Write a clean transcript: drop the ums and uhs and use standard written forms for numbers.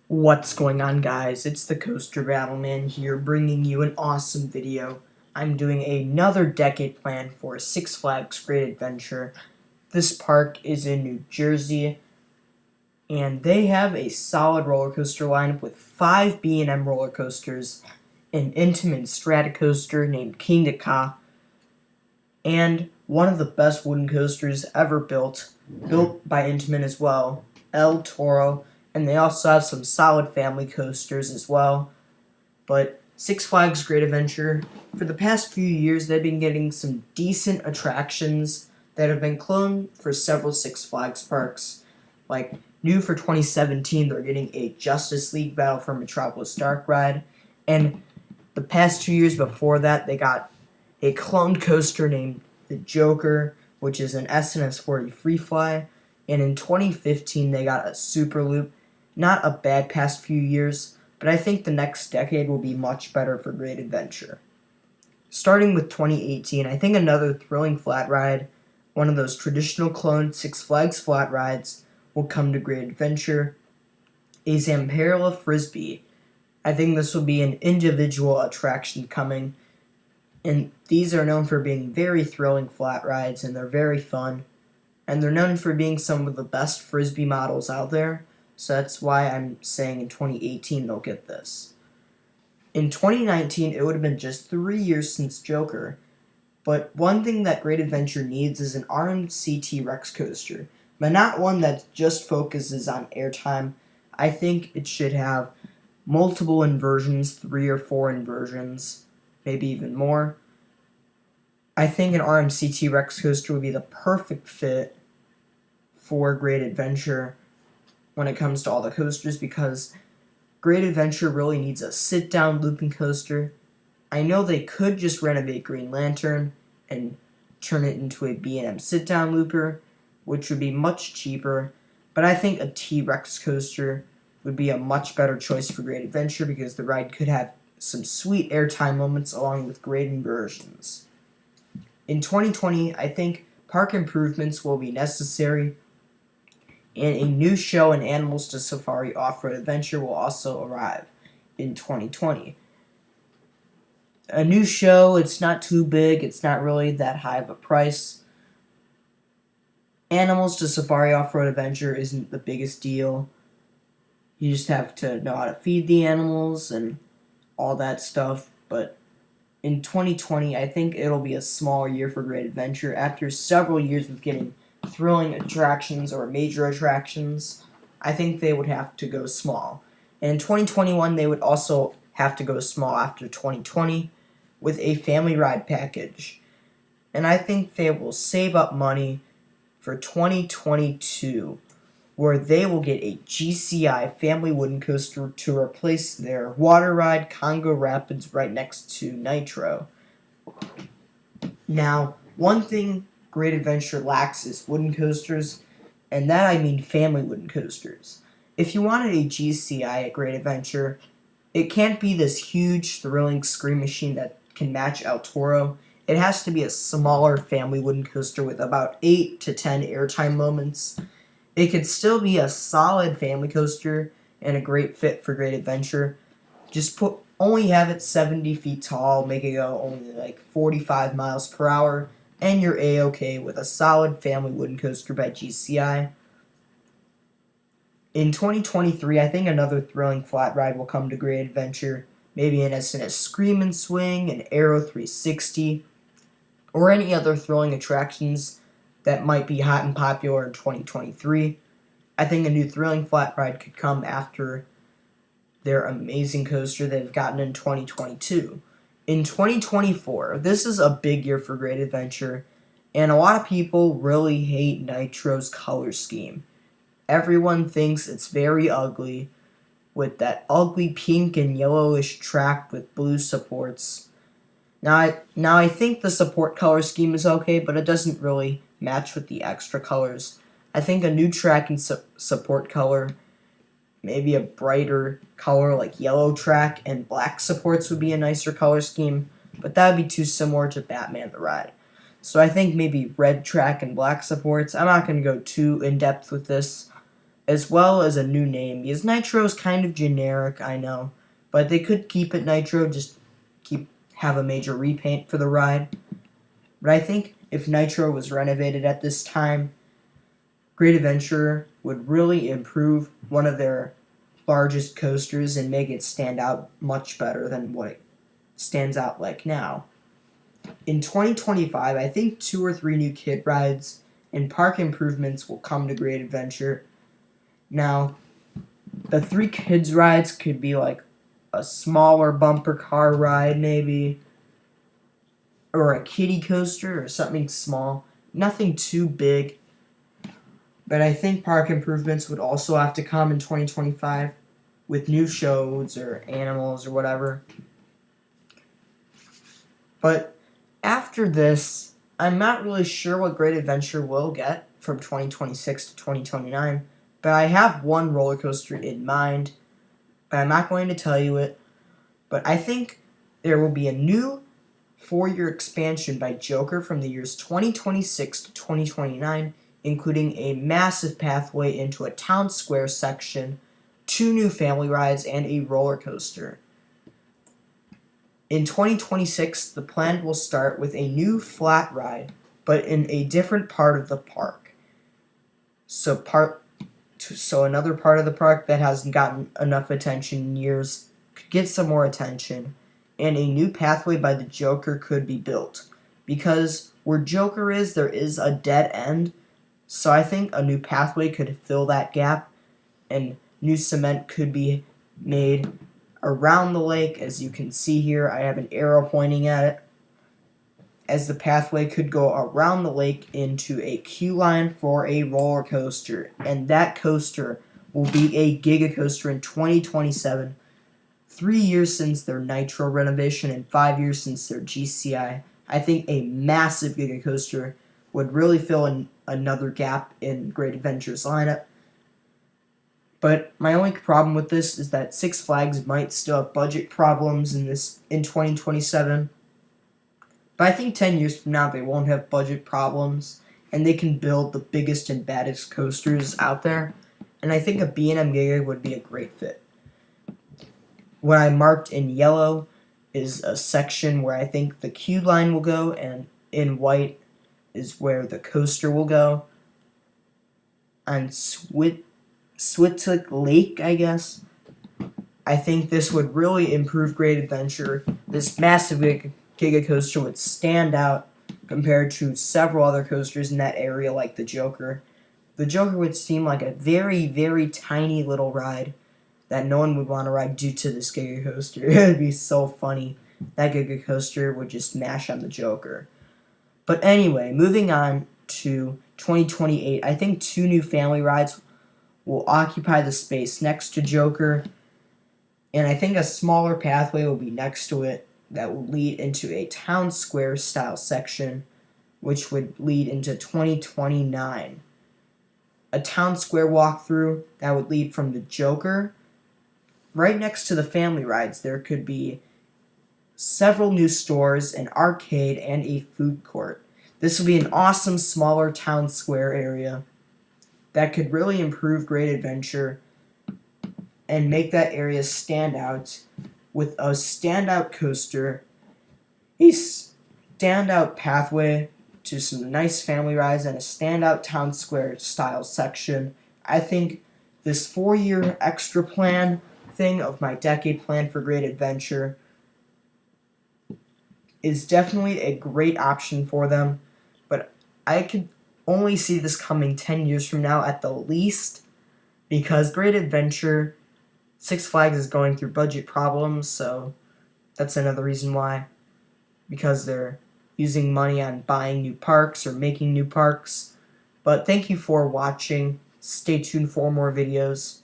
What's going on, guys? It's the Coaster Battleman here, bringing you an awesome video. I'm doing another decade plan for Six Flags Great Adventure. This park is in New Jersey, and they have a solid roller coaster lineup with 5 B&M roller coasters, an Intamin Stratocoaster named Giga, and one of the best wooden coasters ever built by Intamin as well, El Toro. And they also have some solid family coasters as well. But Six Flags Great Adventure, for the past few years, they've been getting some decent attractions that have been cloned for several Six Flags parks. Like, new for 2017, they're getting a Justice League Battle for Metropolis Dark ride. And the past 2 years before that, they got a cloned coaster named the Joker, which is an SNS 40 Free Fly. And in 2015, they got a Super Loop. Not a bad past few years, but I think the next decade will be much better for Great Adventure. Starting with 2018, I think another thrilling flat ride, one of those traditional cloned Six Flags flat rides, will come to Great Adventure. A Zamperla Frisbee. I think this will be an individual attraction coming, and these are known for being very thrilling flat rides, and they're very fun, and they're known for being some of the best Frisbee models out there. So that's why I'm saying in 2018 they'll get this. In 2019, it would have been just 3 years since Joker, but one thing that Great Adventure needs is an RMC T-Rex Coaster, but not one that just focuses on airtime. I think it should have multiple inversions, 3 or 4 inversions, maybe even more. I think an RMC T-Rex Coaster would be the perfect fit for Great Adventure when it comes to all the coasters, because Great Adventure really needs a sit-down looping coaster. I know they could just renovate Green Lantern and turn it into a B&M sit-down looper, which would be much cheaper, but I think a T-Rex coaster would be a much better choice for Great Adventure because the ride could have some sweet airtime moments along with great inversions. In 2020, I think park improvements will be necessary, and a new show, An Animals to Safari Off-Road Adventure, will also arrive in 2020. A new show, it's not too big, it's not really that high of a price. Animals to Safari Off-Road Adventure isn't the biggest deal. You just have to know how to feed the animals and all that stuff, but in 2020, I think it'll be a smaller year for Great Adventure after several years of getting thrilling attractions or major attractions. I think they would have to go small. And in 2021, they would also have to go small after 2020 with a family ride package. And I think they will save up money for 2022, where they will get a GCI family wooden coaster to replace their water ride Congo Rapids right next to Nitro. Now, one thing Great Adventure lacks is wooden coasters, and that I mean family wooden coasters. If you wanted a GCI at Great Adventure, it can't be this huge, thrilling scream machine that can match El Toro. It has to be a smaller family wooden coaster with about 8 to 10 airtime moments. It could still be a solid family coaster and a great fit for Great Adventure. Just only have it 70 feet tall, make it go only like 45 miles per hour, and you're A-okay with a solid family wooden coaster by GCI. In 2023, I think another thrilling flat ride will come to Great Adventure, maybe an SNS Scream and Swing, an Aero 360, or any other thrilling attractions that might be hot and popular in 2023. I think a new thrilling flat ride could come after their amazing coaster they've gotten in 2022. In 2024, this is a big year for Great Adventure, and a lot of people really hate Nitro's color scheme. Everyone thinks it's very ugly, with that ugly pink and yellowish track with blue supports. Now I think the support color scheme is okay, but it doesn't really match with the extra colors. I think a new track and support color, maybe a brighter color like yellow track and black supports would be a nicer color scheme, but that would be too similar to Batman the Ride. So I think maybe red track and black supports. I'm not going to go too in-depth with this. as well as a new name, because Nitro is kind of generic, I know, but they could keep it Nitro, just have a major repaint for the ride. But I think if Nitro was renovated at this time, Great Adventure would really improve one of their largest coasters and make it stand out much better than what it stands out like now. In 2025, I think 2 or 3 new kid rides and park improvements will come to Great Adventure. Now, the 3 kids rides could be like a smaller bumper car ride maybe, or a kiddie coaster or something small, nothing too big. But I think park improvements would also have to come in 2025 with new shows or animals or whatever. But after this, I'm not really sure what Great Adventure will get from 2026 to 2029, but I have one roller coaster in mind, but I'm not going to tell you it. But I think there will be a new 4-year expansion by Joker from the years 2026 to 2029, including a massive pathway into a town square section, 2 new family rides, and a roller coaster. In 2026, the plan will start with a new flat ride, but in a different part of the park. So another part of the park that hasn't gotten enough attention in years could get some more attention, and a new pathway by the Joker could be built. Because where Joker is, there is a dead end, so I think a new pathway could fill that gap, and new cement could be made around the lake. As you can see here, I have an arrow pointing at it, as the pathway could go around the lake into a queue line for a roller coaster, and that coaster will be a Giga Coaster in 2027, 3 years since their Nitro renovation and 5 years since their GCI. I think a massive Giga Coaster would really fill in another gap in Great Adventure's lineup. But my only problem with this is that Six Flags might still have budget problems in 2027. But I think 10 years from now they won't have budget problems, and they can build the biggest and baddest coasters out there. And I think a B&M Giga would be a great fit. What I marked in yellow is a section where I think the queue line will go, and in white is where the coaster will go. On Switzik Lake, I guess. I think this would really improve Great Adventure. This massive Giga Coaster would stand out compared to several other coasters in that area like the Joker. The Joker would seem like a very, very tiny little ride that no one would want to ride due to this Giga Coaster. It would be so funny. That Giga Coaster would just mash on the Joker. But anyway, moving on to 2028, I think 2 new family rides will occupy the space next to Joker, and I think a smaller pathway will be next to it that will lead into a town square style section, which would lead into 2029. A town square walkthrough that would lead from the Joker. Right next to the family rides, there could be several new stores, an arcade, and a food court. This would be an awesome smaller town square area that could really improve Great Adventure and make that area stand out with a standout coaster, a standout pathway to some nice family rides, and a standout town square style section. I think this 4-year extra plan thing of my decade plan for Great Adventure is definitely a great option for them, but I could only see this coming 10 years from now at the least, because Great Adventure, Six Flags is going through budget problems, so that's another reason why, because they're using money on buying new parks or making new parks. But thank you for watching. Stay tuned for more videos.